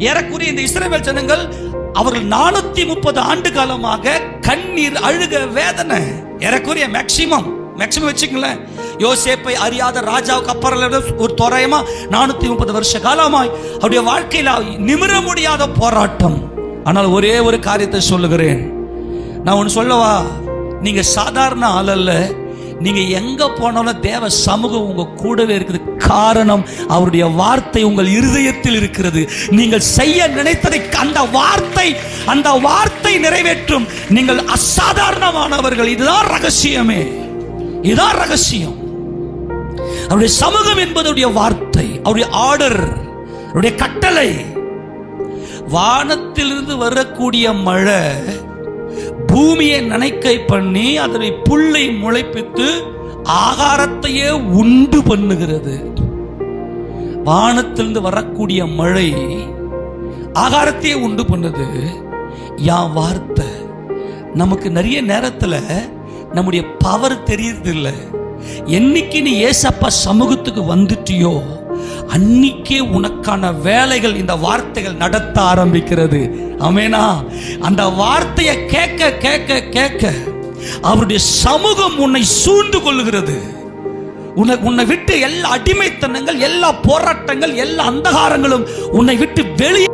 ஏறக்குறைய இந்த இஸ்ரவேல் ஜனங்கள் அவர்கள் 430 ஆண்டு காலமாக கண்ணீர், அழுக, வேதனை, ஏறக்குறைய மேக்சிமம் வச்சுங்களேன். யோசேப்பை அறியாத ராஜாவுக்கு அப்புறம் ஒரு தோராயமா 430 வருஷ காலமாய் அவருடைய வாழ்க்கையில நிமிர முடியாத போராட்டம். ஆனால் ஒரே ஒரு காரியத்தை சொல்லுகிறேன், நான் ஒன்று சொல்லவா, நீங்க சாதாரண ஆள் அல்ல. நீங்க எங்க போனாலும் தேவ சமூகம் உங்க கூடவே இருக்குது. காரணம், அவருடைய வார்த்தை உங்கள் இருதயத்தில் இருக்கிறது. நீங்கள் செய்ய நினைத்ததை அந்த வார்த்தை நிறைவேற்றும். நீங்கள் அசாதாரணமானவர்கள். இதுதான் ரகசியமே, இதுதான் ரகசியம். அவருடைய சமூகம் என்பதுடைய வார்த்தை, அவருடைய ஆர்டர், அவருடைய கட்டளை. வானத்திலிருந்து வரக்கூடிய மழை பூமியை நனைக்கை பண்ணி அதனை புல்லை முளைப்பித்து ஆகாரத்தையே உண்டு பண்ணுகிறது. வானத்திலிருந்து வரக்கூடிய மழை ஆகாரத்தையே உண்டு பண்ணுது. யான் வார்த்தை. நமக்கு நிறைய நேரத்துல நம்முடைய பவர் தெரியறது இல்லை. என்னைக்கு நீ ஏசப்பா சமூகத்துக்கு வந்துட்டியோ அன்னைக்கே உனக்கான வேலைகள், இந்த வார்த்தைகள் நடத்த ஆரம்பிக்கிறது. ஆமெனா? அந்த வார்த்தையை கேட்க கேட்க கேட்க அவருடைய சமூகம் உன்னை சூழ்ந்து கொள்ளுகிறது. உன்னை விட்டு எல்லா அடிமைத்தனங்கள், எல்லா போராட்டங்கள், எல்லா அந்தகாரங்களும் உன்னை விட்டு வெளியே